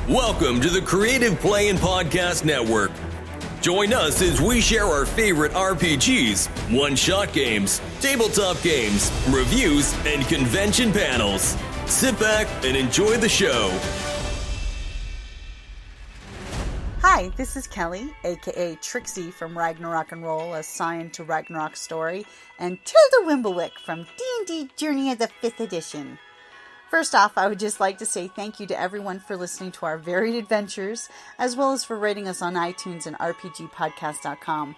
Welcome to the Creative Play and Podcast Network. Join us as we share our favorite RPGs, one-shot games, tabletop games, reviews, and convention panels. Sit back and enjoy the show. Hi, this is Kelly, aka Trixie from Ragnarok and Roll, assigned to Ragnarok Story, and Tilda Wimblewick from D&D Journey of the 5th Edition. First off, I would just like to say thank you to everyone for listening to our varied adventures, as well as for rating us on iTunes and rpgpodcast.com.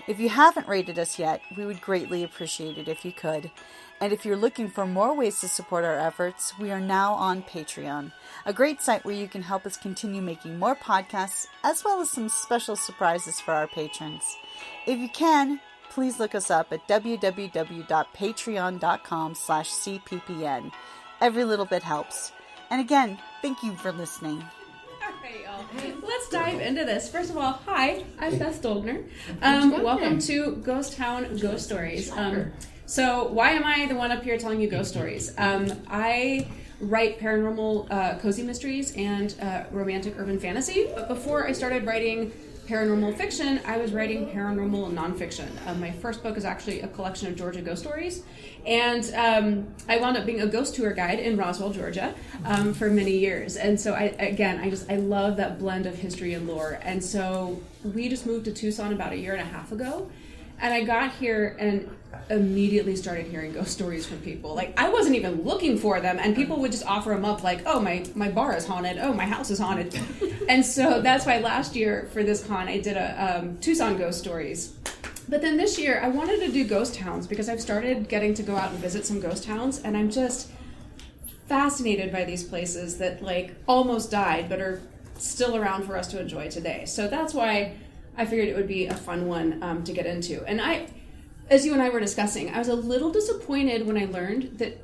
If you haven't rated us yet, we would greatly appreciate it if you could. And if you're looking for more ways to support our efforts, we are now on Patreon, a great site where you can help us continue making more podcasts, as well as some special surprises for our patrons. If you can, please look us up at www.patreon.com/cppn. Every little bit helps. And again, thank you for listening. All right, y'all. Let's dive into this. First of all, hi, I'm Beth Dolgner. Welcome to Ghost Town Ghost Stories. So why am I the one up here telling you ghost stories? I write paranormal cozy mysteries and romantic urban fantasy. But before I started writing paranormal fiction, I was writing paranormal nonfiction. My first book is actually a collection of Georgia ghost stories. And I wound up being a ghost tour guide in Roswell, Georgia for many years. And so I love that blend of history and lore. And so we just moved to Tucson about a year and a half ago. And I got here and immediately started hearing ghost stories from people. Like, I wasn't even looking for them, and people would just offer them up like, oh, my bar is haunted, oh, my house is haunted. And so that's why last year for this con I did a Tucson ghost stories. But then this year I wanted to do ghost towns because I've started getting to go out and visit some ghost towns, and I'm just fascinated by these places that like almost died but are still around for us to enjoy today. So that's why I figured it would be a fun one to get into. And as you and I were discussing, I was a little disappointed when I learned that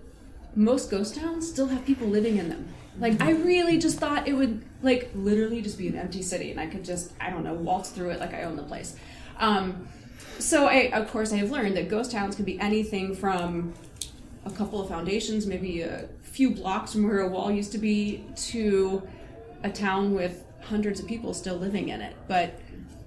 most ghost towns still have people living in them. Like, I really just thought it would, like, literally just be an empty city, and I could just, I don't know, waltz through it like I own the place. So, of course, I have learned that ghost towns can be anything from a couple of foundations, maybe a few blocks from where a wall used to be, to a town with hundreds of people still living in it. But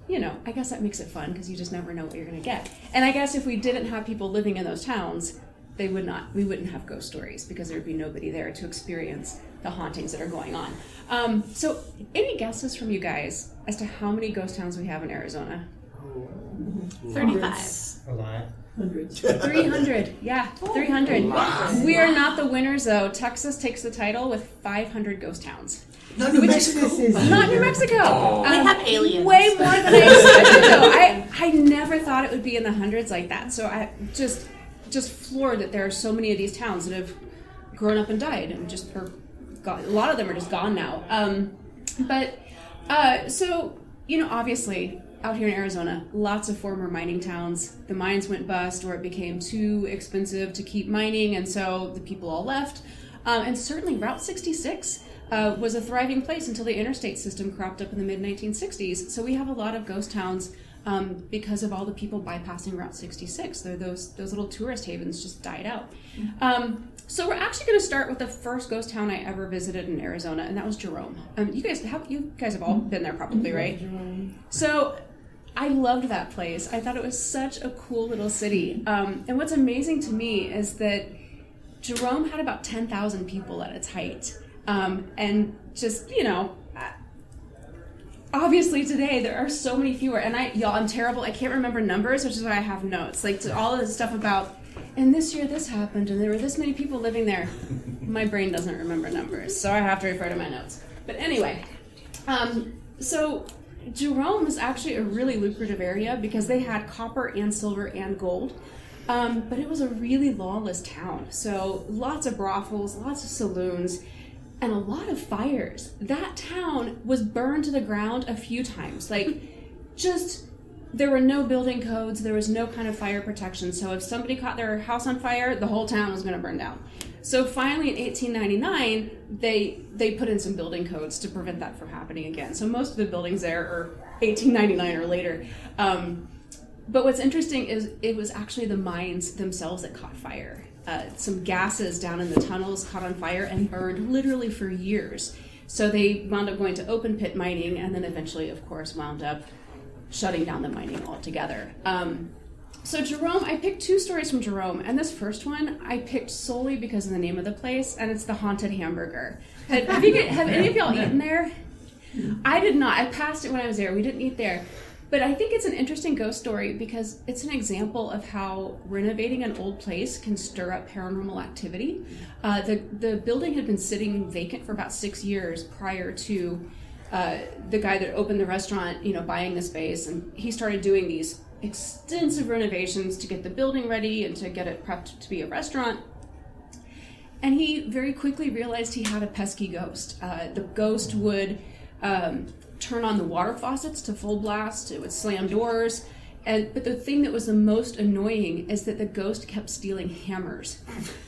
you know, I guess that makes it fun because you just never know what you're going to get. And I guess if we didn't have people living in those towns, we wouldn't have ghost stories because there would be nobody there to experience the hauntings that are going on. So any guesses from you guys as to how many ghost towns we have in Arizona? 35. A lot. Hundreds. 300. Yeah, 300. Wow. We are not the winners, though. Texas takes the title with 500 ghost towns. Not New Mexico. Not New Mexico. We have aliens. Way more than I expected, though. I never thought it would be in the hundreds like that. So I just floored that there are so many of these towns that have grown up and died, and a lot of them are just gone now. So you know, obviously, out here in Arizona, lots of former mining towns. The mines went bust, or it became too expensive to keep mining, and so the people all left. And certainly Route 66 was a thriving place until the interstate system cropped up in the mid-1960s. So we have a lot of ghost towns because of all the people bypassing Route 66. Those little tourist havens just died out. So we're actually going to start with the first ghost town I ever visited in Arizona, and that was Jerome. You guys have all been there probably, right? So I loved that place. I thought it was such a cool little city. And what's amazing to me is that Jerome had about 10,000 people at its height. And just, you know, obviously today there are so many fewer, and I'm terrible, I can't remember numbers, which is why I have notes, like to all of this stuff about, and this year this happened, and there were this many people living there. My brain doesn't remember numbers, so I have to refer to my notes. But anyway, so Jerome is actually a really lucrative area because they had copper and silver and gold. But it was a really lawless town, so lots of brothels, lots of saloons, and a lot of fires. That town was burned to the ground a few times. There were no building codes, there was no kind of fire protection, so if somebody caught their house on fire, the whole town was going to burn down. So finally in 1899, they put in some building codes to prevent that from happening again. So most of the buildings there are 1899 or later. But what's interesting is it was actually the mines themselves that caught fire. Some gases down in the tunnels caught on fire and burned literally for years. So they wound up going to open pit mining, and then eventually, of course, wound up shutting down the mining altogether. So Jerome, I picked 2 stories from Jerome, and this first one I picked solely because of the name of the place, and it's the Haunted Hamburger. Have any of y'all eaten there? I did not. I passed it when I was there. We didn't eat there. But I think it's an interesting ghost story because it's an example of how renovating an old place can stir up paranormal activity. The building had been sitting vacant for about 6 years prior to the guy that opened the restaurant, buying the space, and he started doing these extensive renovations to get the building ready and to get it prepped to be a restaurant. And he very quickly realized he had a pesky ghost. The ghost would turn on the water faucets to full blast. It would slam doors. But the thing that was the most annoying is that the ghost kept stealing hammers.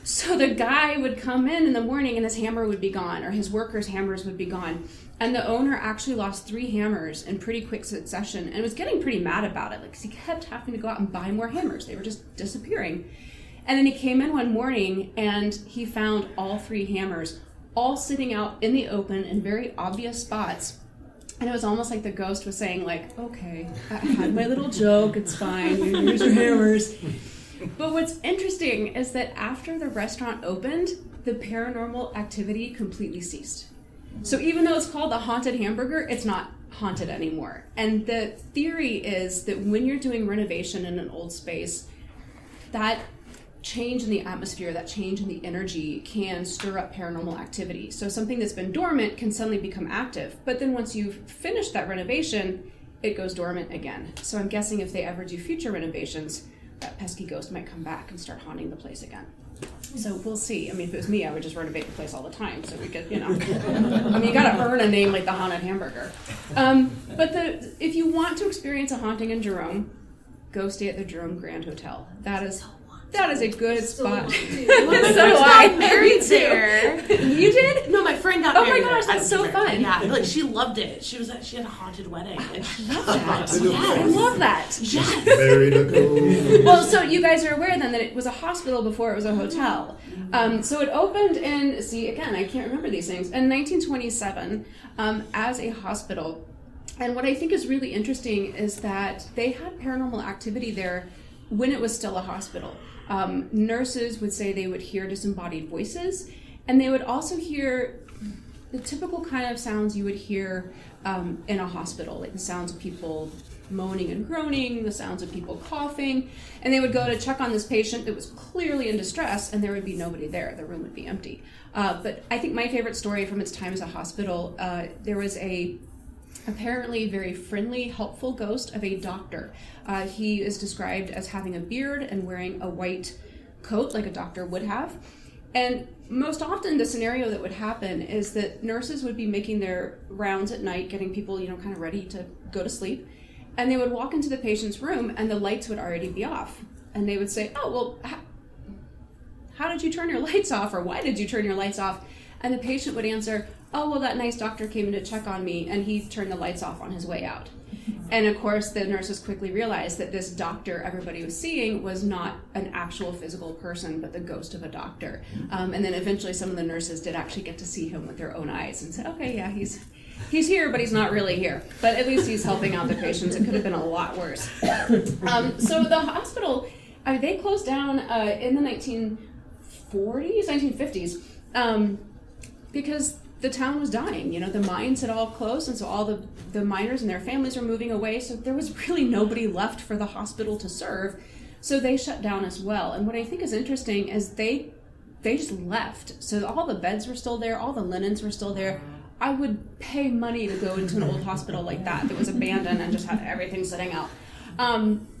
So the guy would come in the morning and his hammer would be gone, or his workers' hammers would be gone. And the owner actually lost 3 hammers in pretty quick succession and was getting pretty mad about it, because he kept having to go out and buy more hammers. They were just disappearing. And then he came in one morning and he found all 3 hammers all sitting out in the open in very obvious spots. And it was almost like the ghost was saying, like, okay, I had my little joke, it's fine, here's your hammers. But what's interesting is that after the restaurant opened, the paranormal activity completely ceased. So even though it's called the Haunted Hamburger, it's not haunted anymore. And the theory is that when you're doing renovation in an old space, that change in the atmosphere, that change in the energy can stir up paranormal activity. So something that's been dormant can suddenly become active. But then once you've finished that renovation, it goes dormant again. So I'm guessing if they ever do future renovations, that pesky ghost might come back and start haunting the place again. So we'll see. I mean, if it was me, I would just renovate the place all the time. So we could, I mean, you gotta earn a name like the Haunted Hamburger. But if you want to experience a haunting in Jerome, go stay at the Jerome Grand Hotel. That is a good spot. So I married there. You did? No, my friend got Oh married. my gosh, that's so fun. Yeah, like she loved it. She had a haunted wedding. And she loved that. Yes. I love that. Yes. Very cool. Well, so you guys are aware then that it was a hospital before it was a hotel. So it opened in, I can't remember these things, in 1927 as a hospital. And what I think is really interesting is that they had paranormal activity there when it was still a hospital. Nurses would say they would hear disembodied voices, and they would also hear the typical kind of sounds you would hear in a hospital, like the sounds of people moaning and groaning, the sounds of people coughing, and they would go to check on this patient that was clearly in distress, and there would be nobody there. The room would be empty. But I think my favorite story from its time as a hospital, there was a apparently very friendly, helpful ghost of a doctor. He is described as having a beard and wearing a white coat like a doctor would have. And most often the scenario that would happen is that nurses would be making their rounds at night, getting people, kind of ready to go to sleep. And they would walk into the patient's room and the lights would already be off. And they would say, oh, well, how did you turn your lights off? Or why did you turn your lights off? And the patient would answer, oh, well, that nice doctor came in to check on me and he turned the lights off on his way out. And of course, the nurses quickly realized that this doctor everybody was seeing was not an actual physical person, but the ghost of a doctor. And then eventually some of the nurses did actually get to see him with their own eyes and said, okay, yeah, he's here, but he's not really here. But at least he's helping out the patients. It could have been a lot worse. So the hospital, they closed down in the 1950s, because the town was dying. The mines had all closed, and so all the miners and their families were moving away, so there was really nobody left for the hospital to serve, so they shut down as well. And what I think is interesting is they just left. So all the beds were still there, all the linens were still there. I would pay money to go into an old hospital like that was abandoned and just had everything sitting out.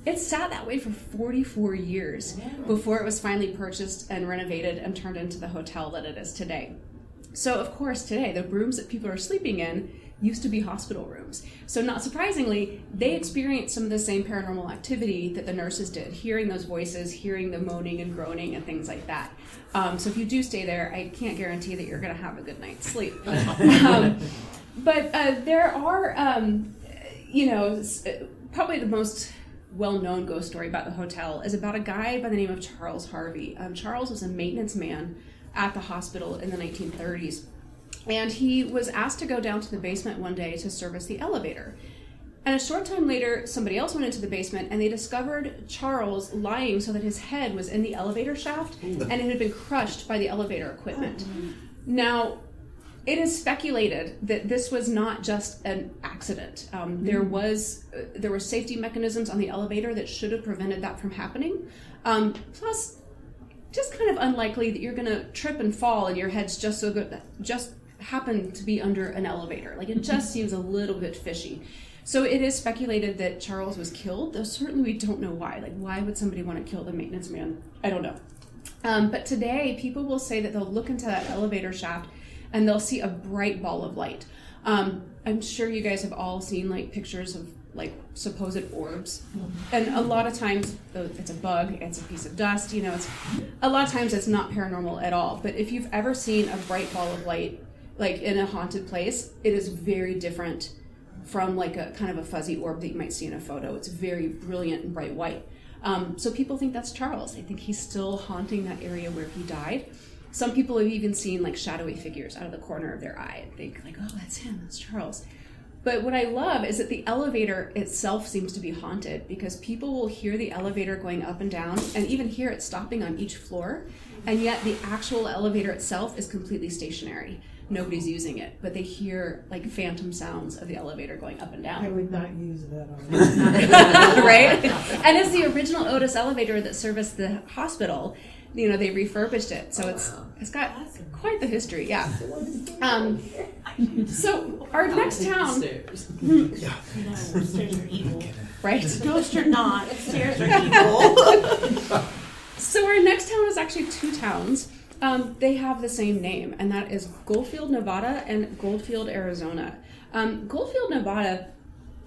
It sat that way for 44 years before it was finally purchased and renovated and turned into the hotel that it is today. So, of course, today, the rooms that people are sleeping in used to be hospital rooms. So, not surprisingly, they experienced some of the same paranormal activity that the nurses did, hearing those voices, hearing the moaning and groaning and things like that. So, if you do stay there, I can't guarantee that you're going to have a good night's sleep. But there are, probably the most well-known ghost story about the hotel is about a guy by the name of Charles Harvey. Charles was a maintenance man at the hospital in the 1930s. And he was asked to go down to the basement one day to service the elevator. And a short time later, somebody else went into the basement and they discovered Charles lying so that his head was in the elevator shaft and it had been crushed by the elevator equipment. Now, it is speculated that this was not just an accident. There were safety mechanisms on the elevator that should have prevented that from happening. Plus, just kind of unlikely that you're going to trip and fall and your head's just happen to be under an elevator. Like, it just seems a little bit fishy. So it is speculated that Charles was killed, though certainly we don't know why. Like, why would somebody want to kill the maintenance man? I don't know. But today, people will say that they'll look into that elevator shaft and they'll see a bright ball of light. I'm sure you guys have all seen like pictures of like supposed orbs. And a lot of times it's a bug, it's a piece of dust, a lot of times it's not paranormal at all. But if you've ever seen a bright ball of light, like in a haunted place, it is very different from like a kind of a fuzzy orb that you might see in a photo. It's very brilliant and bright white. So people think that's Charles. They think he's still haunting that area where he died. Some people have even seen like shadowy figures out of the corner of their eye and think like, oh, that's him, that's Charles. But what I love is that the elevator itself seems to be haunted because people will hear the elevator going up and down and even hear it stopping on each floor. And yet the actual elevator itself is completely stationary. Nobody's using it, but they hear like phantom sounds of the elevator going up and down. I would not use that on right? And it's the original Otis elevator that serviced the hospital. They refurbished it, so it's got quite the history. Yeah. So our next town. Stairs. Yeah. Stairs are evil. Right. Ghosts are not. Stairs are evil. So our next town is actually two towns. They have the same name, and that is Goldfield, Nevada, and Goldfield, Arizona. Goldfield, Nevada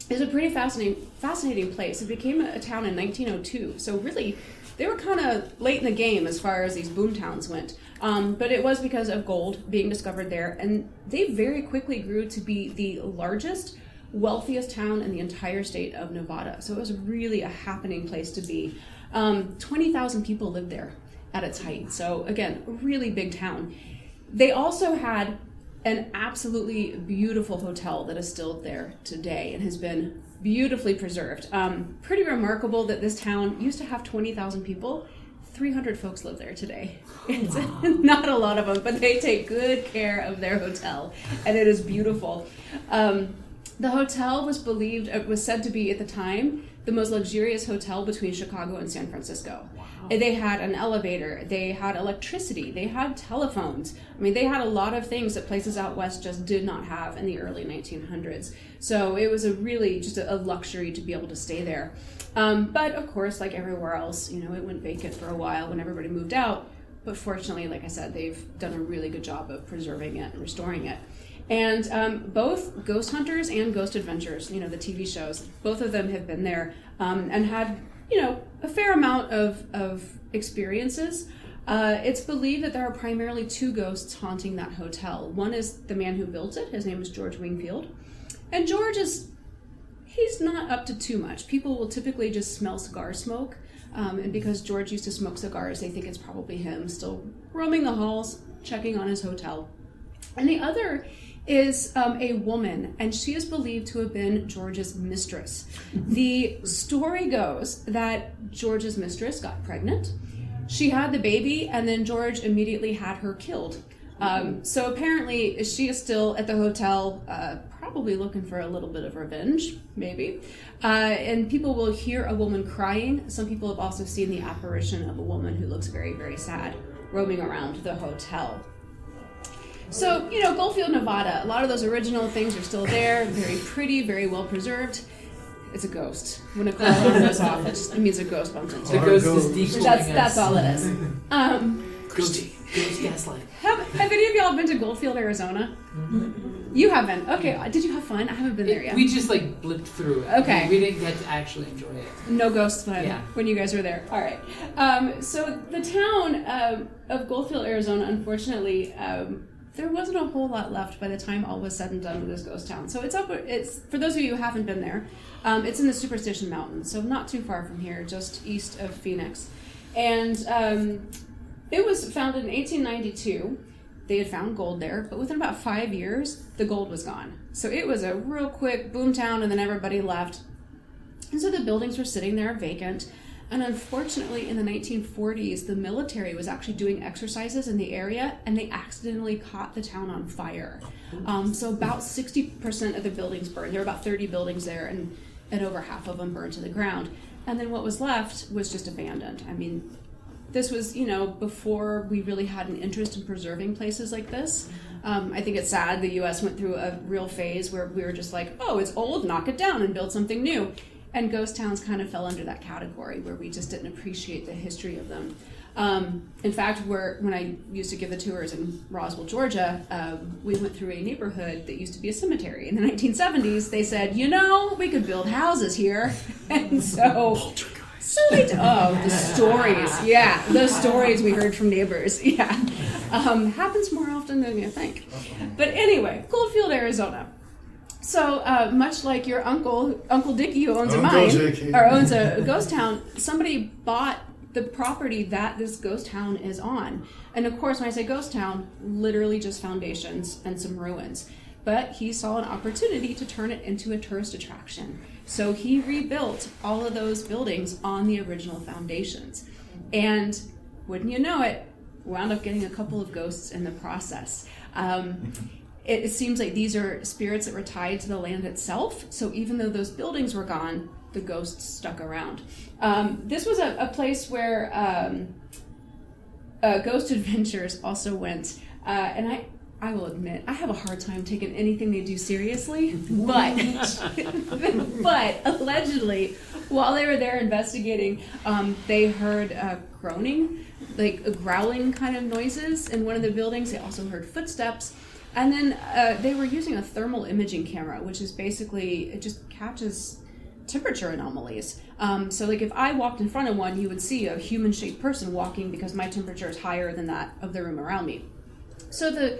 is a pretty fascinating place. It became a town in 1902, so really they were kind of late in the game as far as these boomtowns went. But it was because of gold being discovered there, and they very quickly grew to be the largest, wealthiest town in the entire state of Nevada. So it was really a happening place to be. 20,000 people lived there at its height. So again, a really big town. They also had an absolutely beautiful hotel that is still there today and has been beautifully preserved. Pretty remarkable that this town used to have 20,000 people. 300 folks live there today. It's not a lot of them, but they take good care of their hotel, and it is beautiful. The hotel was said to be at the time the most luxurious hotel between Chicago and San Francisco. Wow. They had an elevator, they had electricity, they had telephones. I mean, they had a lot of things that places out west just did not have in the early 1900s. So it was just a luxury to be able to stay there. But of course, like everywhere else, it went vacant for a while when everybody moved out. But fortunately, like I said, they've done a really good job of preserving it and restoring it. And both Ghost Hunters and Ghost Adventures, the TV shows, both of them have been there and had, a fair amount of experiences. It's believed that there are primarily two ghosts haunting that hotel. One is the man who built it. His name is George Wingfield. And George he's not up to too much. People will typically just smell cigar smoke. And because George used to smoke cigars, they think it's probably him still roaming the halls, checking on his hotel. And the other is a woman, and she is believed to have been George's mistress. The story goes that George's mistress got pregnant. She had the baby, and then George immediately had her killed. So apparently she is still at the hotel, probably looking for a little bit of revenge, maybe. And people will hear a woman crying. Some people have also seen the apparition of a woman who looks very, very sad roaming around the hotel. So, Goldfield, Nevada, a lot of those original things are still there, very pretty, very well preserved. It's a ghost. When a cloud goes off, it means a ghost bumped into it. The ghost is deep. That's all it is. Ghost gaslight. Have any of y'all been to Goldfield, Arizona? Mm-hmm. You haven't? Okay. Did you have fun? I haven't been there yet. We just blipped through it. Okay. We didn't get to actually enjoy it. No ghost fun when you guys were there. All right. So the town of Goldfield, Arizona, unfortunately, there wasn't a whole lot left by the time all was said and done with this ghost town. So it's for those of you who haven't been there, it's in the Superstition Mountains, so not too far from here, just east of Phoenix. And it was founded in 1892. they had found gold there, but within about 5 years, the gold was gone. So it was a real quick boomtown, and then everybody left. And so the buildings were sitting there vacant. And unfortunately, in the 1940s, the military was actually doing exercises in the area, and they accidentally caught the town on fire. So about 60% of the buildings burned. There were about 30 buildings there, and over half of them burned to the ground. And then what was left was just abandoned. I mean, this was, before we really had an interest in preserving places like this. I think it's sad the U.S. went through a real phase where we were just like, oh, it's old, knock it down and build something new. And ghost towns kind of fell under that category where we just didn't appreciate the history of them. In fact, when I used to give the tours in Roswell, Georgia, we went through a neighborhood that used to be a cemetery. In the 1970s, they said, we could build houses here. And so the stories. Yeah, those stories we heard from neighbors. Yeah. Happens more often than you think. But anyway, Goldfield, Arizona. So much like your Uncle Dickie, who owns owns a ghost town, somebody bought the property that this ghost town is on. And of course, when I say ghost town, literally just foundations and some ruins. But he saw an opportunity to turn it into a tourist attraction. So he rebuilt all of those buildings on the original foundations. And wouldn't you know it, wound up getting a couple of ghosts in the process. It seems like these are spirits that were tied to the land itself. So even though those buildings were gone, the ghosts stuck around. This was a place where Ghost Adventures also went. And I will admit, I have a hard time taking anything they do seriously. But allegedly, while they were there investigating, they heard groaning, like growling kind of noises in one of the buildings. They also heard footsteps. And then they were using a thermal imaging camera, which is basically, it just catches temperature anomalies. So like if I walked in front of one, you would see a human-shaped person walking because my temperature is higher than that of the room around me. So the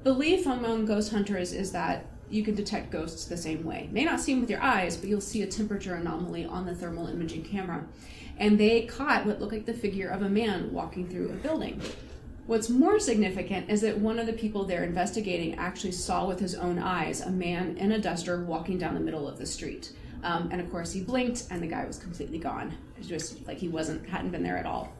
belief among ghost hunters is that you can detect ghosts the same way. May not see them with your eyes, but you'll see a temperature anomaly on the thermal imaging camera. And they caught what looked like the figure of a man walking through a building. What's more significant is that one of the people they're investigating actually saw with his own eyes a man in a duster walking down the middle of the street. And of course he blinked and the guy was completely gone. It's just like he hadn't been there at all.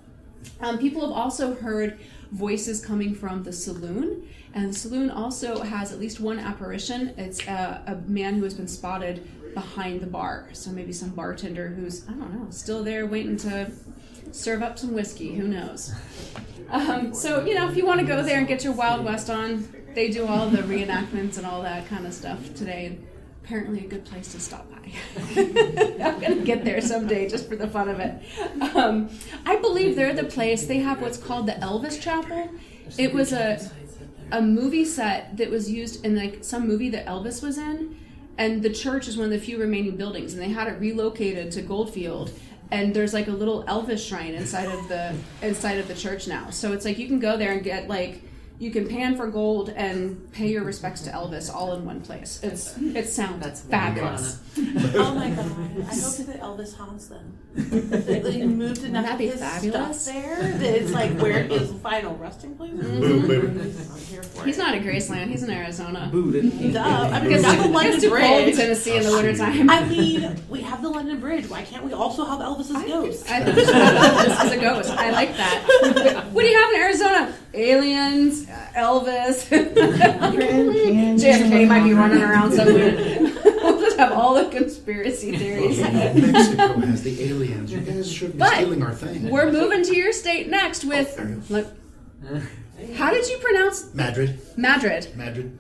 People have also heard voices coming from the saloon, and the saloon also has at least one apparition. It's a man who has been spotted behind the bar. So maybe some bartender who's, still there waiting to serve up some whiskey, who knows. So, if you want to go there and get your Wild West on, they do all the reenactments and all that kind of stuff today. Apparently a good place to stop by. I'm going to get there someday just for the fun of it. I believe they're the place, they have what's called the Elvis Chapel. It was a movie set that was used in like some movie that Elvis was in, and the church is one of the few remaining buildings, and they had it relocated to Goldfield. And there's like a little Elvis shrine inside of the church now. So it's like you can go there and get you can pan for gold and pay your respects to Elvis all in one place. It sounds fabulous. Oh my god! I hope that Elvis haunts them. They moved enough of his stuff there that it's like where his final resting place is. I'm here for He's not in Graceland. He's in Arizona. Duh. I mean, we got the London It's too cold in Bridge. Tennessee in the wintertime. I mean, we have the London Bridge. Why can't we also have Elvis's ghost? I think Elvis is a ghost. I like that. What do you have in Arizona? Aliens, Elvis. JFK might be running around somewhere. We'll just have all the conspiracy theories. Mexico has the aliens. You guys shouldn't be stealing our thing. We're moving to your state next with. How did you pronounce Madrid? Madrid.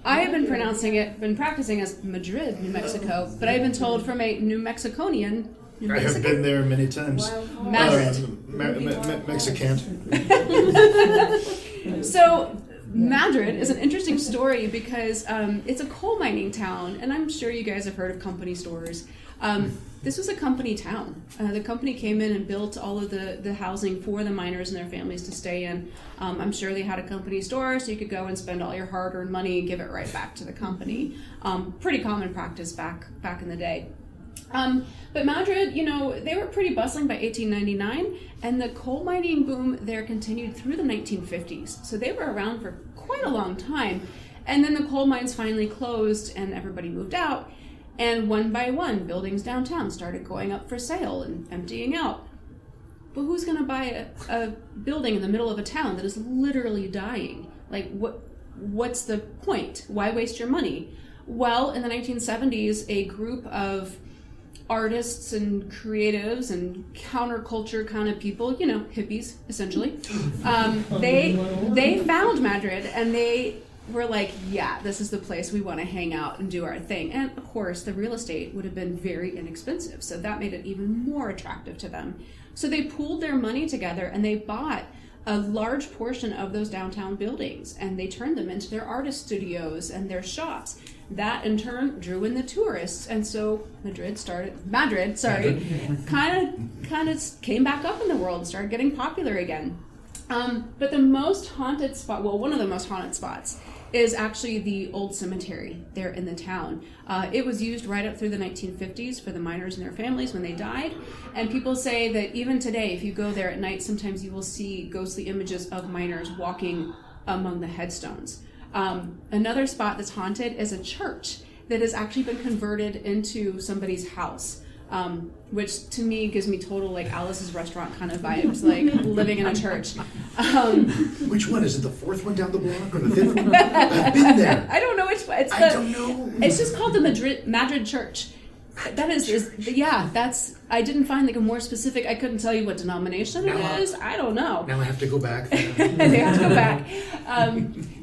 I have been practicing as Madrid, New Mexico, but I've been told from a New Mexiconian. I have been there many times. Mexican. So Madrid is an interesting story because it's a coal mining town, and I'm sure you guys have heard of company stores. This was a company town. The company came in and built all of the housing for the miners and their families to stay in. I'm sure they had a company store, so you could go and spend all your hard-earned money and give it right back to the company. Pretty common practice back in the day. But Madrid, they were pretty bustling by 1899, and the coal mining boom there continued through the 1950s. So they were around for quite a long time. And then the coal mines finally closed and everybody moved out. And one by one, buildings downtown started going up for sale and emptying out. But who's going to buy a building in the middle of a town that is literally dying? Like, what's the point? Why waste your money? Well, in the 1970s, a group of artists and creatives and counterculture kind of people, hippies, essentially, they found Madrid, and they were like, yeah, this is the place we want to hang out and do our thing. And of course, the real estate would have been very inexpensive, so that made it even more attractive to them. So they pooled their money together and they bought a large portion of those downtown buildings, and they turned them into their artist studios and their shops. That in turn drew in the tourists, and so Madrid kind of came back up in the world and started getting popular again. But the most haunted spot, one of the most haunted spots, is actually the old cemetery there in the town. It was used right up through the 1950s for the miners and their families when they died. And people say that even today, if you go there at night, sometimes you will see ghostly images of miners walking among the headstones. Another spot that's haunted is a church that has actually been converted into somebody's house. Which to me gives me total like Alice's Restaurant kind of vibes, like living in a church. Which one? Is it the fourth one down the block or the fifth one? I've been there. I don't know which one. I don't know. It's just called the Madrid Church. That that's, I didn't find like a more specific, I couldn't tell you what denomination it is. I don't know. Now I have to go back. They have to go back.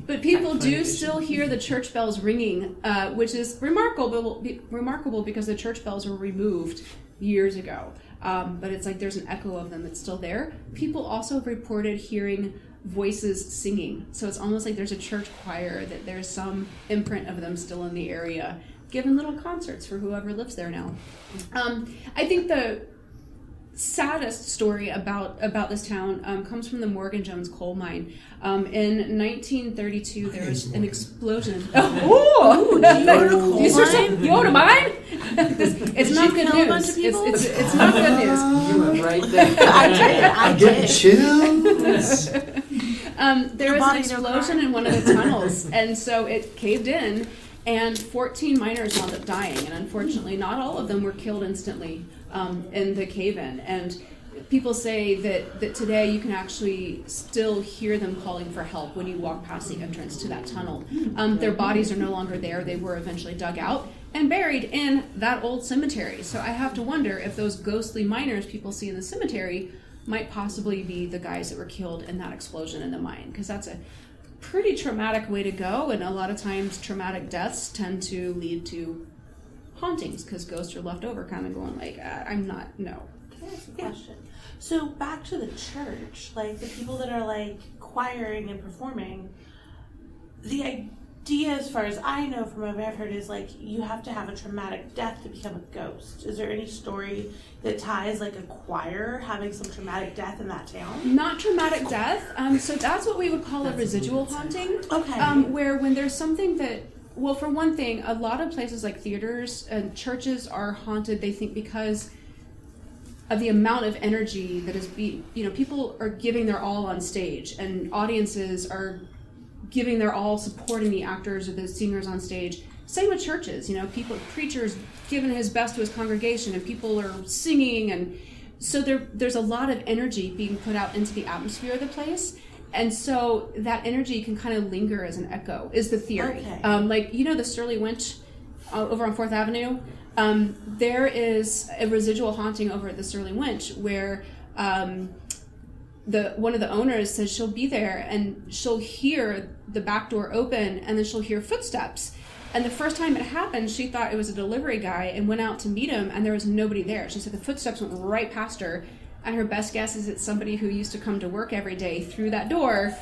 But people do still hear the church bells ringing, which is remarkable because the church bells were removed years ago. But it's like there's an echo of them that's still there. People also reported hearing voices singing. So it's almost like there's a church choir, that there's some imprint of them still in the area, giving little concerts for whoever lives there now. I think the saddest story about this town comes from the Morgan Jones coal mine. In 1932, there was an explosion. You own a mine? It's not good news. It's not good news. You were right there. I get chills. There was an explosion in one of the tunnels, and so it caved in, and 14 miners wound up dying. And unfortunately, not all of them were killed instantly in the cave-in. And people say that today you can actually still hear them calling for help when you walk past the entrance to that tunnel. Their bodies are no longer there. They were eventually dug out and buried in that old cemetery. So I have to wonder if those ghostly miners people see in the cemetery might possibly be the guys that were killed in that explosion in the mine, because that's a pretty traumatic way to go, and a lot of times traumatic deaths tend to lead to hauntings because ghosts are left over kind of going like, I'm not, no. Can I ask a question? So back to the church, like the people that are like choiring and performing, the idea, as far as I know from what I've heard, is like you have to have a traumatic death to become a ghost. Is there any story that ties like a choir having some traumatic death in that town? Not traumatic death. So that's what we would call a residual haunting. Okay. Where when there's something that, well, for one thing, a lot of places like theaters and churches are haunted, they think, because of the amount of energy that is people are giving their all on stage, and audiences are giving their all supporting the actors or the singers on stage. Same with churches, preachers giving his best to his congregation, and people are singing, and so there's a lot of energy being put out into the atmosphere of the place. And so that energy can kind of linger as an echo, is the theory. Okay. The Surly Winch over on 4th Avenue, there is a residual haunting over at the Surly Winch where one of the owners says she'll be there and she'll hear the back door open and then she'll hear footsteps. And the first time it happened, she thought it was a delivery guy and went out to meet him, and there was nobody there. She said the footsteps went right past her. And her best guess is it's somebody who used to come to work every day through that door,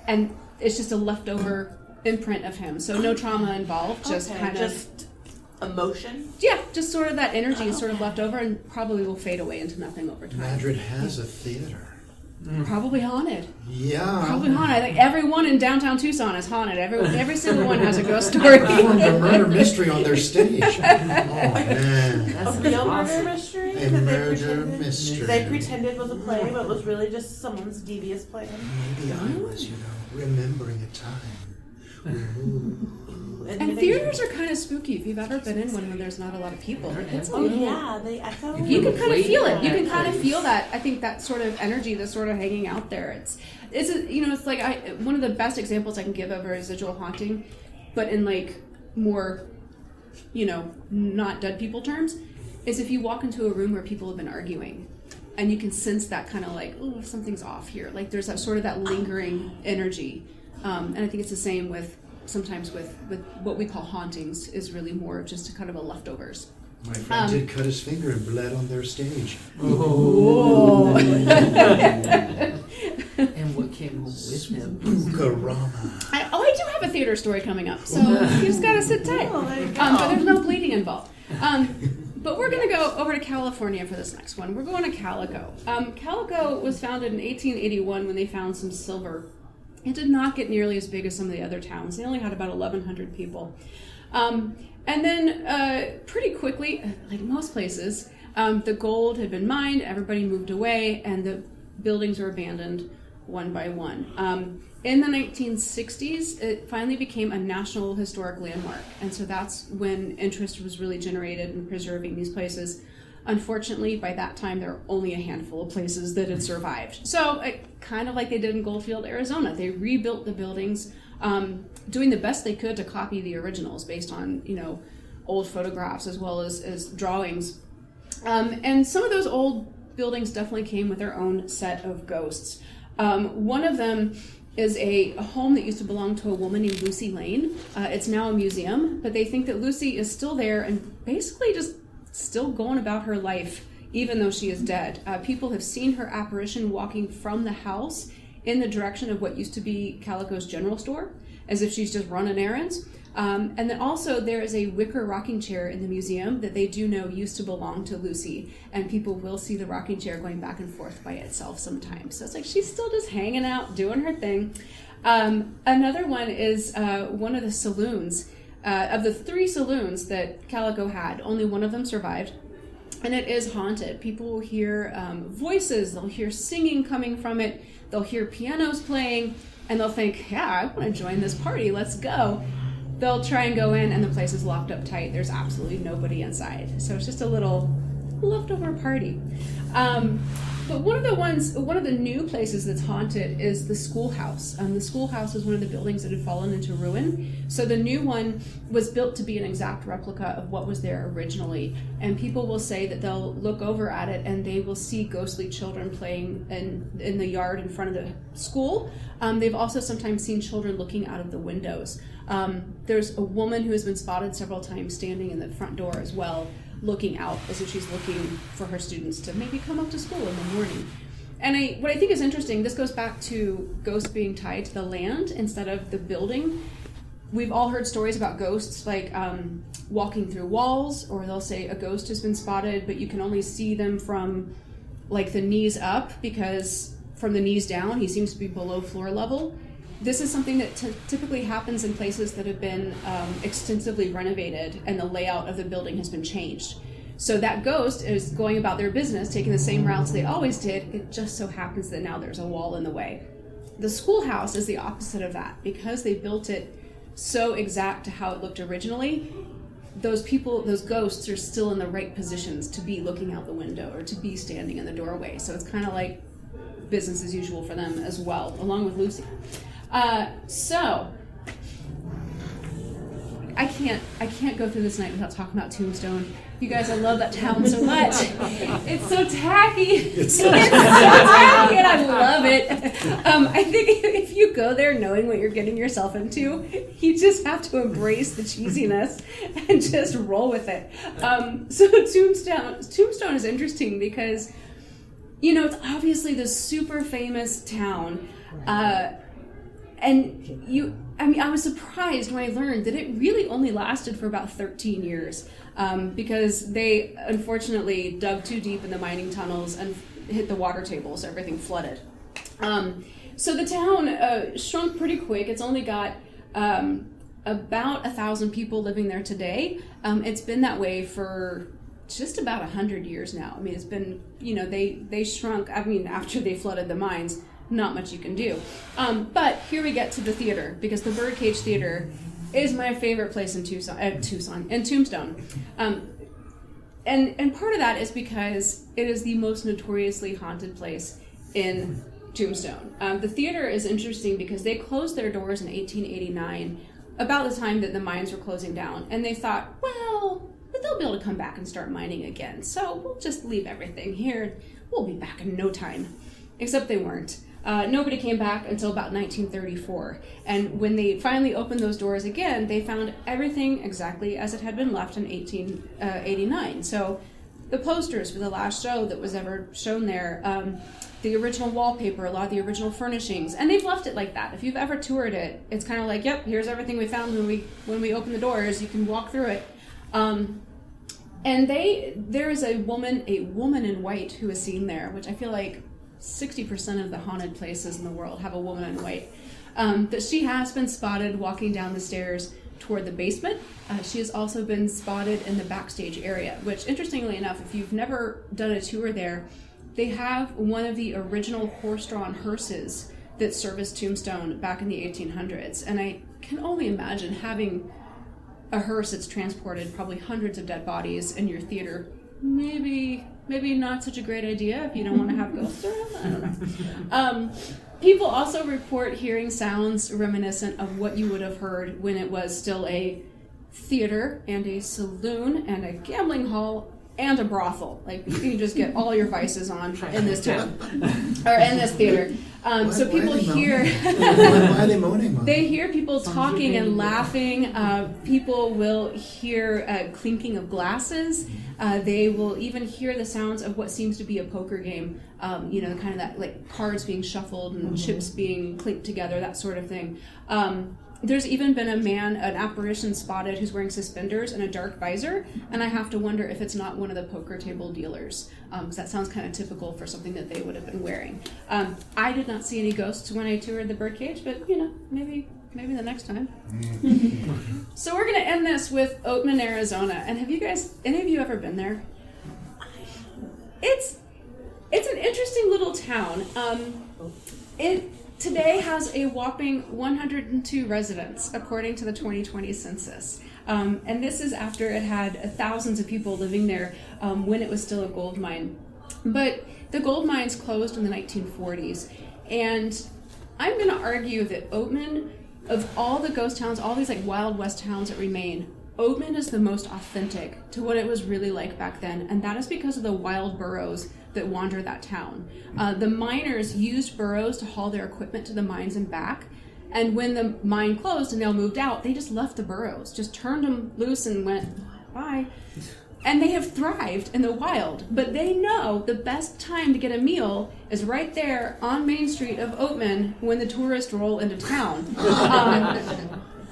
and it's just a leftover imprint of him. So no trauma involved, just just emotion? Yeah, just sort of that energy is sort of left over and probably will fade away into nothing over time. Madrid has a theater. Probably haunted. Yeah. Probably haunted. I think everyone in downtown Tucson is haunted. Every single one has a ghost story. Performed a murder mystery on their stage. Oh, man. That's A real awesome. murder mystery? A That murder mystery. They pretended was a play, but was really just someone's devious plan. Maybe I was, remembering a time. And theaters are kind of spooky if you've ever been in one when there's not a lot of people. It's a Oh little, yeah, they echo. you can kind of feel it. You can Yeah. kind of feel that. I think that sort of energy that's sort of hanging out there. It's like one of the best examples I can give of a residual haunting, but in like more, not dead people terms, is if you walk into a room where people have been arguing, and you can sense that kind of like, oh, something's off here. Like there's that sort of that lingering energy, and I think it's the same with. Sometimes with what we call hauntings is really more of just a kind of a leftovers. My friend did cut his finger and bled on their stage. Oh. And what came home with him? Bookarama. I do have a theater story coming up, so you just gotta sit tight. Oh, there you go. But there's no bleeding involved. But we're gonna go over to California for this next one. We're going to Calico. Calico was founded in 1881 when they found some silver. It did not get nearly as big as some of the other towns. They only had about 1,100 people. And then pretty quickly, like most places, the gold had been mined, everybody moved away, and the buildings were abandoned one by one. In the 1960s, it finally became a National Historic Landmark. And so that's when interest was really generated in preserving these places. Unfortunately, by that time, there were only a handful of places that had survived. So, kind of like they did in Goldfield, Arizona, they rebuilt the buildings, doing the best they could to copy the originals based on, old photographs as well as drawings. And some of those old buildings definitely came with their own set of ghosts. One of them is a home that used to belong to a woman named Lucy Lane. It's now a museum, but they think that Lucy is still there and basically just still going about her life, even though she is dead. People have seen her apparition walking from the house in the direction of what used to be Calico's general store, as if she's just running errands. And then also there is a wicker rocking chair in the museum that they do know used to belong to Lucy, and people will see the rocking chair going back and forth by itself sometimes. So it's like she's still just hanging out, doing her thing. Another one is one of the saloons. Of the 3 saloons that Calico had, only one of them survived, and it is haunted. People will hear voices, they'll hear singing coming from it, they'll hear pianos playing, and they'll think, yeah, I want to join this party, let's go. They'll try and go in, and the place is locked up tight. There's absolutely nobody inside. So it's just a little leftover party. But one of the new places that's haunted is the schoolhouse. The schoolhouse is one of the buildings that had fallen into ruin. So the new one was built to be an exact replica of what was there originally. And people will say that they'll look over at it and they will see ghostly children playing in the yard in front of the school. They've also sometimes seen children looking out of the windows. There's a woman who has been spotted several times standing in the front door as well, looking out as if she's looking for her students to maybe come up to school in the morning. And what I think is interesting, this goes back to ghosts being tied to the land instead of the building. We've all heard stories about ghosts like walking through walls, or they'll say a ghost has been spotted, but you can only see them from like the knees up, because from the knees down, he seems to be below floor level. This is something that typically happens in places that have been extensively renovated and the layout of the building has been changed. So that ghost is going about their business, taking the same routes they always did. It just so happens that now there's a wall in the way. The schoolhouse is the opposite of that. Because they built it so exact to how it looked originally, those ghosts are still in the right positions to be looking out the window or to be standing in the doorway. So it's kind of like business as usual for them as well, along with Lucy. So I can't go through this night without talking about Tombstone. You guys, I love that town so much. It's so tacky. It's so tacky, and I love it. I think if you go there knowing what you're getting yourself into, you just have to embrace the cheesiness and just roll with it. So Tombstone is interesting because, it's obviously this super famous town. And I was surprised when I learned that it really only lasted for about 13 years because they unfortunately dug too deep in the mining tunnels and hit the water table, so everything flooded. So the town shrunk pretty quick. It's only got about 1,000 people living there today. It's been that way for just about 100 years now. I mean, it's been, they shrunk, after they flooded the mines, not much you can do. But here we get to the theater, because the Birdcage Theater is my favorite place in Tombstone. And part of that is because it is the most notoriously haunted place in Tombstone. The theater is interesting because they closed their doors in 1889, about the time that the mines were closing down. And they thought, well, but they'll be able to come back and start mining again. So we'll just leave everything here. We'll be back in no time. Except they weren't. Nobody came back until about 1934. And when they finally opened those doors again, they found everything exactly as it had been left in 1889. So the posters for the last show that was ever shown there, the original wallpaper, a lot of the original furnishings, and they've left it like that. If you've ever toured it, it's kind of like, yep, here's everything we found when we opened the doors. You can walk through it. And there is a woman in white who is seen there, which I feel like 60% of the haunted places in the world have a woman in white. That she has been spotted walking down the stairs toward the basement. She has also been spotted in the backstage area, which, interestingly enough, if you've never done a tour there, they have one of the original horse-drawn hearses that serviced Tombstone back in the 1800s. And I can only imagine having a hearse that's transported probably hundreds of dead bodies in your theater. Maybe not such a great idea if you don't want to have ghosts around. I don't know. People also report hearing sounds reminiscent of what you would have heard when it was still a theater and a saloon and a gambling hall and a brothel. Like, you can just get all your vices on in this town or in this theater. So people hear why are they moaning? they hear people talking and laughing. People will hear clinking of glasses. They will even hear the sounds of what seems to be a poker game. Kind of that, like, cards being shuffled and chips being clinked together, that sort of thing. There's even been an apparition spotted who's wearing suspenders and a dark visor, and I have to wonder if it's not one of the poker table dealers, because that sounds kind of typical for something that they would have been wearing. I did not see any ghosts when I toured the Birdcage, but maybe the next time. So we're going to end this with Oatman, Arizona. And have you guys, any of you ever been there? It's an interesting little town. It today has a whopping 102 residents, according to the 2020 census. And this is after it had thousands of people living there when it was still a gold mine. But the gold mines closed in the 1940s. And I'm going to argue that Oatman, of all the ghost towns, all these like Wild West towns that remain, Oatman is the most authentic to what it was really like back then. And that is because of the wild burros that wander that town. The miners used burros to haul their equipment to the mines and back. And when the mine closed and they all moved out, they just left the burros, just turned them loose and went, bye. And they have thrived in the wild. But they know the best time to get a meal is right there on Main Street of Oatman when the tourists roll into town.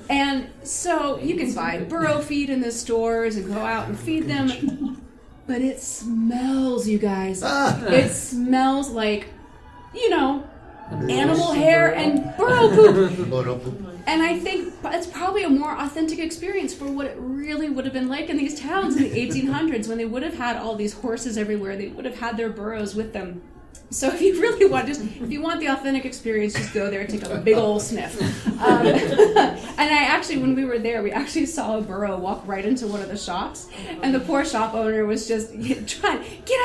And so you can buy burro feed in the stores and go out and feed them. But it smells, you guys. It smells like, animal hair and burro poop. And I think it's probably a more authentic experience for what it really would have been like in these towns in the 1800s when they would have had all these horses everywhere. They would have had their burros with them. So if you really want, if you want the authentic experience, just go there, take a big old sniff. And I actually, when we were there, we actually saw a burro walk right into one of the shops, and the poor shop owner was just trying, get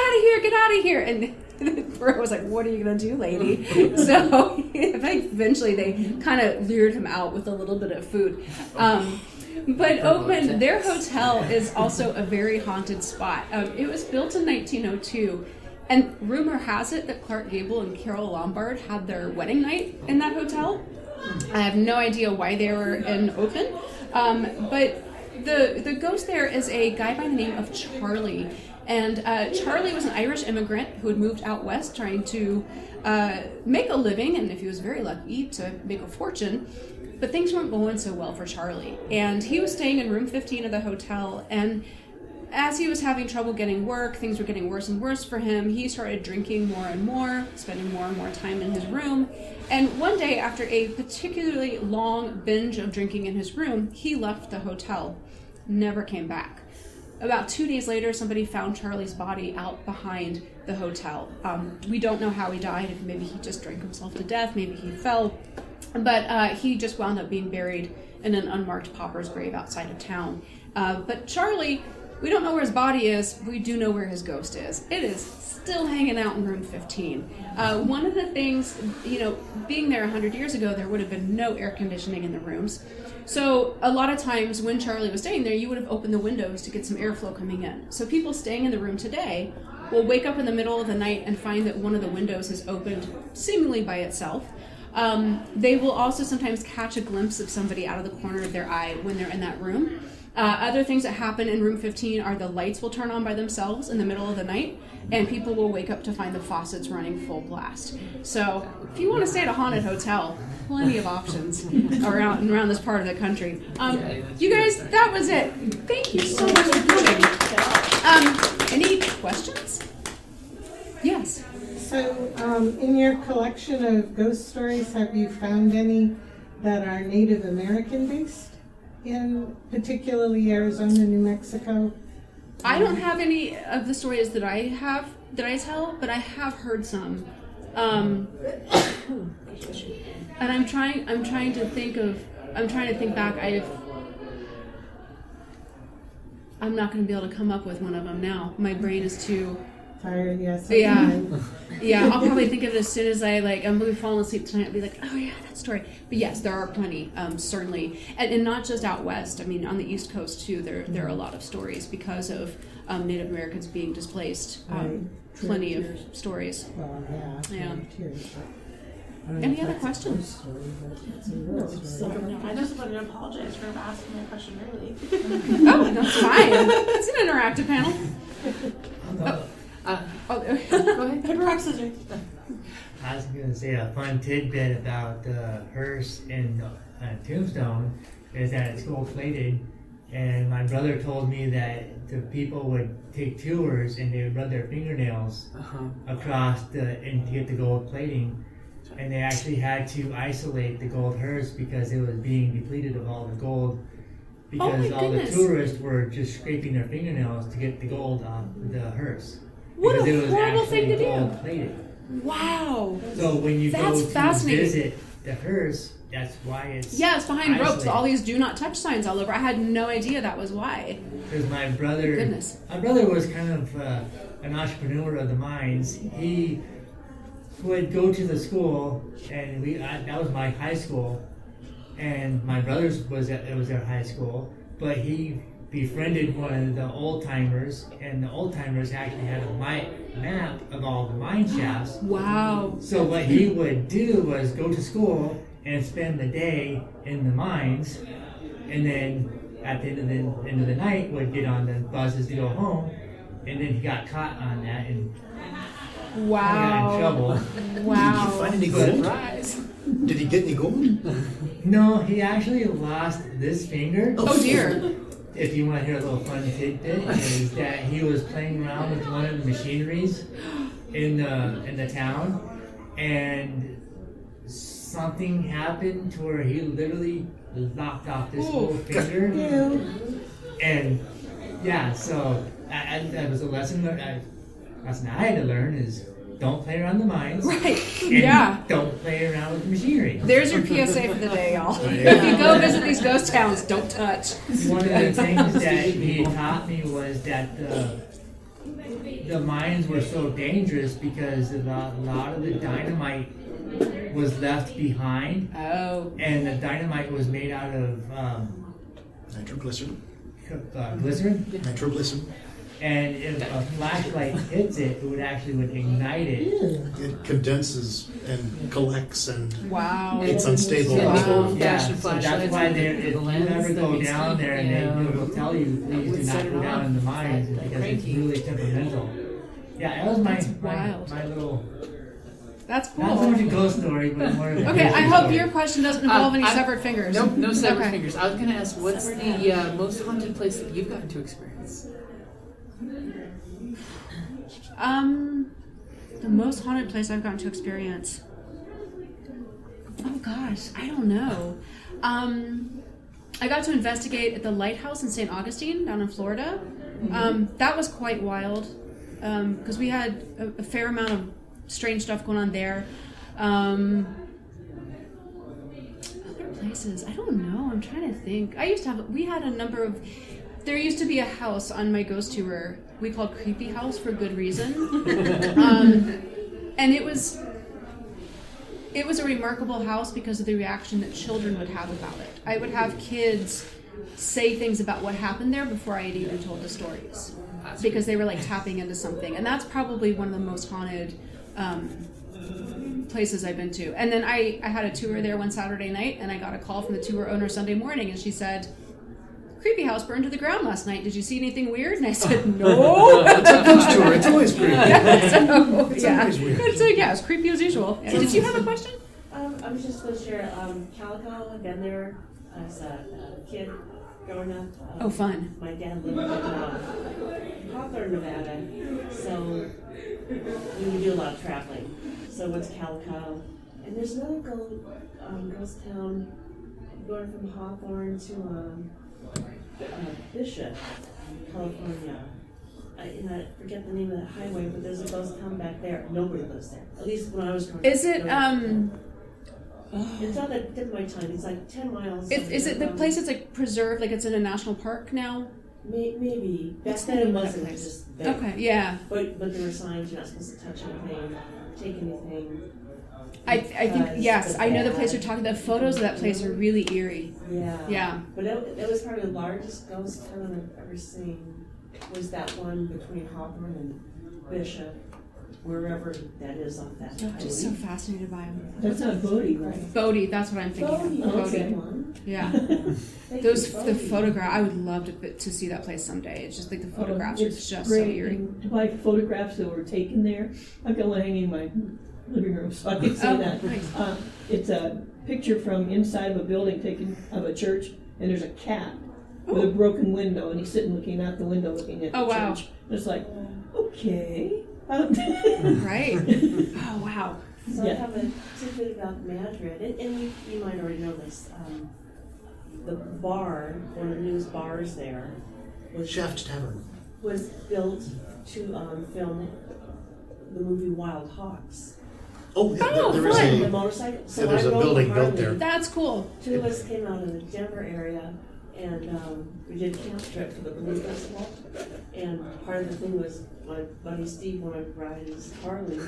out of here. And the burro was like, what are you going to do, lady? So I think eventually they kind of lured him out with a little bit of food. But Oatman, their hotel is also a very haunted spot. It was built in 1902. And rumor has it that Clark Gable and Carol Lombard had their wedding night in that hotel. I have no idea why they were in Oatman. But the ghost there is a guy by the name of Charlie. And Charlie was an Irish immigrant who had moved out west trying to make a living, and if he was very lucky, to make a fortune. But things weren't going so well for Charlie. And he was staying in room 15 of the hotel, and as he was having trouble getting work, things were getting worse and worse for him. He started drinking more and more, spending more and more time in his room. And one day, after a particularly long binge of drinking in his room, he left the hotel, never came back. About 2 days later, somebody found Charlie's body out behind the hotel. We don't know how he died. If maybe he just drank himself to death, maybe he fell. But he just wound up being buried in an unmarked pauper's grave outside of town. But Charlie, we don't know where his body is. We do know where his ghost is. It is still hanging out in room 15. One of the things, being there 100 years ago, there would have been no air conditioning in the rooms. So a lot of times when Charlie was staying there, you would have opened the windows to get some airflow coming in. So people staying in the room today will wake up in the middle of the night and find that one of the windows is opened seemingly by itself. They will also sometimes catch a glimpse of somebody out of the corner of their eye when they're in that room. Other things that happen in room 15 are the lights will turn on by themselves in the middle of the night, and people will wake up to find the faucets running full blast. So if you want to stay at a haunted hotel, plenty of options around this part of the country. You guys, that was it. Thank you so much for coming. Any questions? Yes. So, in your collection of ghost stories, have you found any that are Native American based, in particularly Arizona, New Mexico? I don't have any of the stories that I tell, but I have heard some. And I'm trying to think back. I'm not going to be able to come up with one of them now. My brain is too Tired, yes. Yeah. I'll probably think of it as soon as I'm going to be falling asleep tonight. I'll be like, oh yeah, that story. But yes, there are plenty, certainly, and not just out west. I mean, on the East Coast too, there are a lot of stories because of Native Americans being displaced. Plenty of stories. Well, Yeah. Tears, Any other questions? I just wanted to apologize for asking my question early. Oh, that's fine. It's an interactive panel. Go ahead. Paper, rock, scissors. I was going to say a fun tidbit about the hearse in Tombstone is that it's gold plated, and my brother told me that the people would take tours and they would rub their fingernails across and to get the gold plating, and they actually had to isolate the gold hearse because it was being depleted of all the gold because all the tourists were just scraping their fingernails to get the gold off the hearse. What because a it was horrible thing to gold do. Plated. Wow. So when you That's go to fascinating. visit the hearse, that's why it's it's behind ropes. isolated. All these do not touch signs all over. I had no idea that was why. Because my brother was kind of an entrepreneur of the mines. He would go to the school, and that was my high school, and my brother's was their high school, but he befriended one of the old timers, and the old timers actually had a map of all the mine shafts. Wow. So what he would do was go to school and spend the day in the mines, and then at the end of the night would get on the buses to go home, and then he got caught on that and got in trouble. Wow. Did he find any gold? Did he get any gold? No, he actually lost this finger. Oh dear. If you want to hear a little fun tidbit, is that he was playing around with one of the machineries in the town, and something happened to where he literally lopped off this little finger. And yeah, so that was a lesson that I had to learn is don't play around the mines. Right. And don't play around with the machinery. There's your PSA for the day, y'all. If you go visit these ghost towns, don't touch. One of the things that he taught me was that the mines were so dangerous because a lot of the dynamite was left behind. Oh. And the dynamite was made out of Nitroglycerin. Glycerin. Nitroglycerin. And if a flashlight hits it, it would ignite it. It condenses and collects and Wow. it's unstable. Wow. Yeah, so that's why if you ever go down there and they will tell you, please do not go down in the mines because it's really temperamental. Yeah, that was my little. That's cool. Not so much a ghost story, but more of a Okay, I history hope story. your question doesn't involve any severed fingers. No separate Okay. fingers. I was going to ask, what's the most haunted place that you've gotten to experience? The most haunted place I've gotten to experience. Oh gosh, I don't know. I got to investigate at the lighthouse in St. Augustine down in Florida. That was quite wild because we had a fair amount of strange stuff going on there. Other places, I don't know. I'm trying to think. We had a number of. There used to be a house on my ghost tour we called Creepy House for good reason, and it was a remarkable house because of the reaction that children would have about it. I would have kids say things about what happened there before I had even told the stories because they were like tapping into something, and that's probably one of the most haunted places I've been to. And then I had a tour there one Saturday night, and I got a call from the tour owner Sunday morning, and she said, "Creepy house burned to the ground last night. Did you see anything weird?" And I said, "No." It's a ghost tour. It's always creepy. It's always weird. It's creepy as usual. Yeah. Did you have a question? I was just going to share, Calico, I've been there as a kid growing up. Oh, fun. My dad lived in Hawthorne, Nevada, so we would do a lot of traveling. So what's Calico? And there's another ghost town going from Hawthorne to Bishop, California. I forget the name of that highway, but there's a ghost town back there. Nobody lives there. At least when I was growing up. Is it, It's not that tip of my tongue. It's like 10 miles. Is it the place that's like preserved, like it's in a national park now? Maybe. Back What's the then it name of that wasn't place? just there. Okay, yeah. But there were signs you're not supposed to touch anything, take anything. I think, yes, I know the place you're talking. The photos of that place are really eerie. Yeah. Yeah. But it was probably the largest ghost town I've ever seen. Was that one between Hawthorne and Bishop, wherever that is on that I'm just so fascinated by them. That's not Bodie, right? Bodie, that's what I'm thinking of. Okay. Bodie. Yeah. The photograph, I would love to see that place someday. It's just like the photographs are It's just great. so eerie. And to buy photographs that were taken there. I've got one hanging in my living room, so I can see that. Nice. It's a picture from inside of a building taken of a church, and there's a cat with a broken window, and he's sitting looking out the window looking at the wow. church. And it's like, okay. Right. Oh, wow. So Yeah. I have a tidbit about Madrid, and you might already know this. The bar, one of the newest bars there, Shaft Tavern. was built to film the movie Wild Hogs. Oh, yeah, Oh, there is fun. The a motorcycle. So there's I a rode building the built Harley. there. That's cool. Two of us came out of the Denver area, and we did a camp trip for the Balloon Festival. And part of the thing was my buddy Steve wanted to ride his Harley,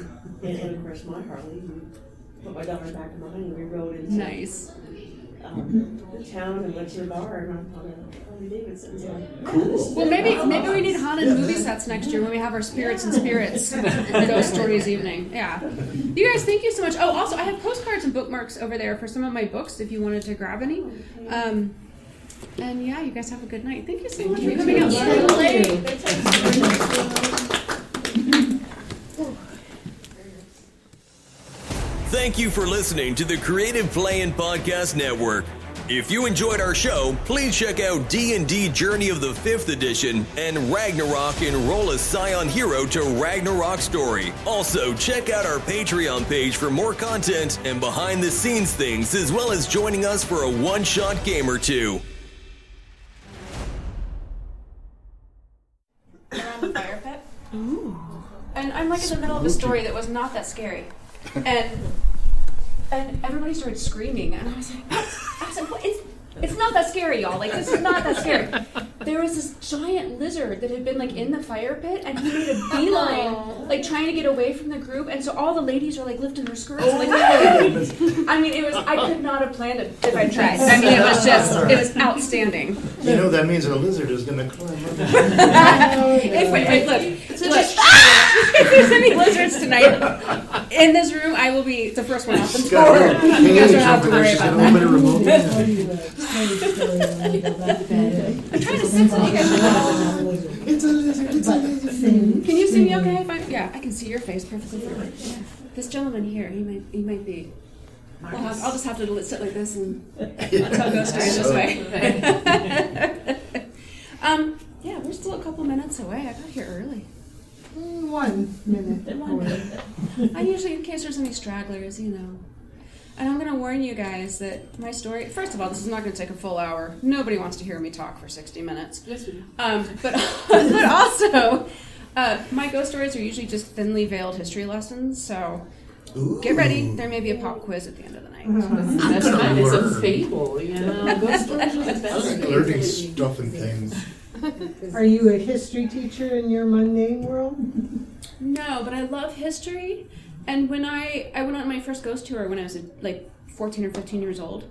and of course my Harley. We put my daughter back in behind, and we rode into Nice. the town and went to the bar and on a Harley Davidson. So Well, maybe we need haunted movie sets next year when we have our Spirits and Spirits Ghost Stories evening. Yeah. You guys, thank you so much. Oh, also, I have postcards and bookmarks over there for some of my books if you wanted to grab any. And yeah, you guys have a good night. Thank you so much for coming out. Thank you for listening to the Creative Play and Podcast Network. If you enjoyed our show, please check out D&D Journey of the 5th Edition and Ragnarok Enroll a Scion Hero to Ragnarok Story. Also, check out our Patreon page for more content and behind-the-scenes things, as well as joining us for a one-shot game or two. Around the fire pit. Ooh. And I'm like in the middle of a story that was not that scary. And everybody started screaming, and I was like, what? It's not that scary, y'all. Like, this is not that scary. There was this giant lizard that had been like in the fire pit, and he made a beeline, like trying to get away from the group. And so all the ladies are like lifting their skirts. Like, I mean, I could not have planned it if I tried. I mean, it was outstanding. You know that means a lizard is going to climb up. Look. If there's any lizards tonight in this room, I will be the first one off the door. You guys don't have to worry about that. I'm trying to sense that you guys are. It's a lizard. It's a lizard. Can you see me okay? Yeah, I can see your face perfectly fine. Yeah. This gentleman here, he might be. I'll just have to sit like this and tell ghost stories this way. Yeah, we're still a couple minutes away. I got here early. 1 minute. 1 minute. I usually, in case there's any stragglers, you know. And I'm going to warn you guys that my story, first of all, this is not going to take a full hour. Nobody wants to hear me talk for 60 minutes. Yes, we do. But also, my ghost stories are usually just thinly veiled history lessons, so get ready. There may be a pop quiz at the end of the night. That's kind of a fable, you know. Ghost stories are the best. Learning stuff and things. Are you a history teacher in your mundane world? No, but I love history. And when I went on my first ghost tour when I was like 14 or 15 years old,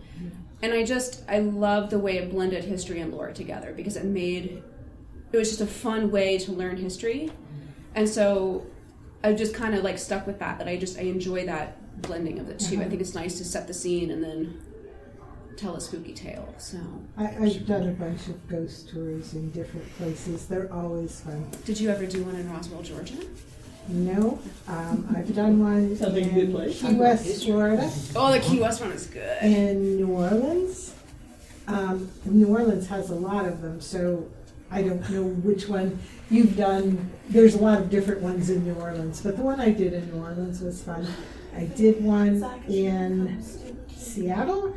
and I love the way it blended history and lore together because it was just a fun way to learn history. And so I just kind of like stuck with that I enjoy that blending of the two. I think it's nice to set the scene and then tell a spooky tale. So I've done a bunch of ghost tours in different places. They're always fun. Did you ever do one in Roswell, Georgia? No, I've done one Sounds like a good place. in Key West, Florida, Oh, the Key West one is good. in New Orleans. New Orleans has a lot of them, so I don't know which one you've done. There's a lot of different ones in New Orleans, but the one I did in New Orleans was fun. I did one in Seattle.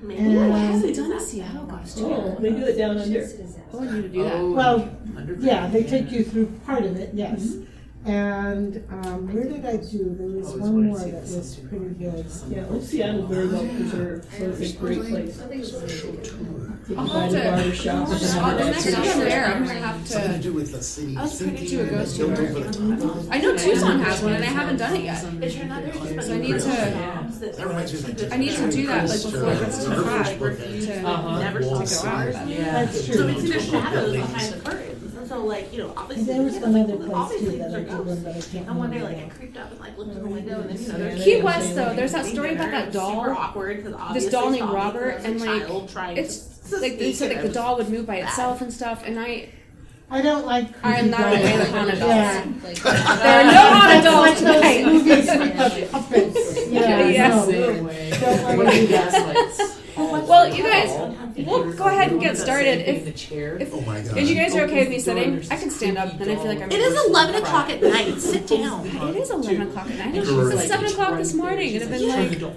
Maybe I And, haven't done a Seattle ghost tour. Oh, they do it down under. Oh, I need to do that. well, yeah, they take you through part of it, yes. And where did I do? There was one more that was pretty good. Yeah, well, Seattle's very well preserved, so it's a great place. Special tour. You can find a barber shop. The next time I'm there, I'm going to have Something to to... do with the city. I was trying to do a thinking ghost and tour. built over the top. I know Tucson has one, and I haven't done it yet. It turned out there's just a bunch So I of need to- That reminds me of like I need to do that like before it gets too hot never to go to out. That's So true. it's in the shadows behind the curtains. And so, like, obviously, There was the one other kids, place obviously too that these I are did one, ghosts. but I can't And one day, remember like, I that. creeped up and, like, looked in the window, and then, there's Key West, though, there's that story about that Super doll. awkward, because This obviously doll named Tommy Robert, was a and like, child trying it's to like they said, speak, like the doll would move by itself and stuff, and I don't like I'm not a creepy fan of dolls. haunted dolls. Yeah. There are no haunted dolls Like those tonight. movies with the puppets. Yeah, Yes. no. Don't want to do that. Well, you guys, we'll go ahead and get started. Oh my god. If you guys are okay with me sitting, I can stand up, and I feel like I'm... It is 11 o'clock at night. Sit down. It is 11 o'clock at night. It was 7 o'clock this morning, and I've been like, go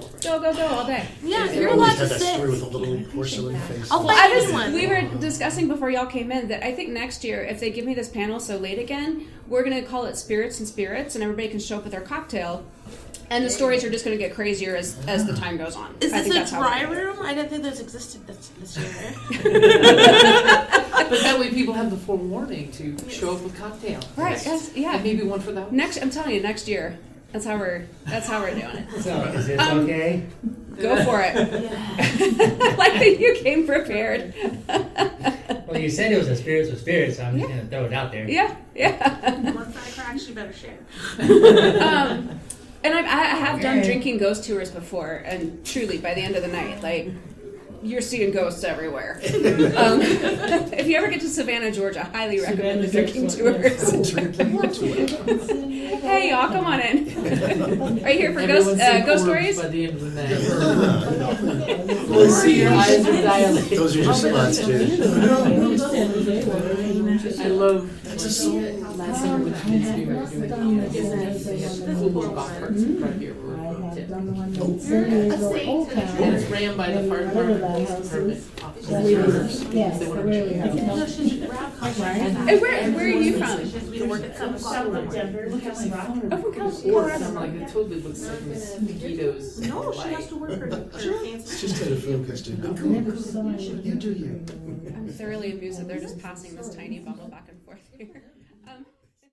all day. Yeah, They you're always allowed had to that sit. story with a little porcelain face. I'll Well, find you one. we were discussing before y'all came in that I think next year, if they give me this panel so late again, we're going to call it Spirits and Spirits, and everybody can show up with their cocktail. And the stories are just going to get crazier as the time goes on. Is I think this that's a how dry we're gonna do it. room? I didn't think this existed this year. But that way people have the forewarning to show up with cocktails. Right, yes, yeah. And maybe one for that. I'm telling you, next year. That's how we're doing it. So, is this okay? Go for it. Like that you came prepared. Well, you said it was a spirits with spirits, so I'm just going to throw it out there. Yeah. Once that cracks, you better share. And I have done drinking ghost tours before, and truly, by the end of the night, like, you're seeing ghosts everywhere. If you ever get to Savannah, Georgia, highly recommend the drinking tours. Hey, y'all, come on in. Are you here for Everyone's saying ghost orbs stories? by the end of the night. We'll see your eyes are dilated. Those are your spots, dude. I love That's a soul. last summer with kids we were doing they had cool little golf carts right here. I have done the one in San Diego, Old And Town. it's ran by the fire Whatever department, that police house is. department. Yes, the Whaley House. Hey, where are you from? She has to be to work at 7 o'clock in the morning. Oh, from Or Colorado. I'm like, it totally looks like mosquitoes. No, she has to work for fancy. It's just out of focus, dude. Be Never cool. saw You do you. I'm thoroughly amused that they're just passing this tiny bubble back and forth here.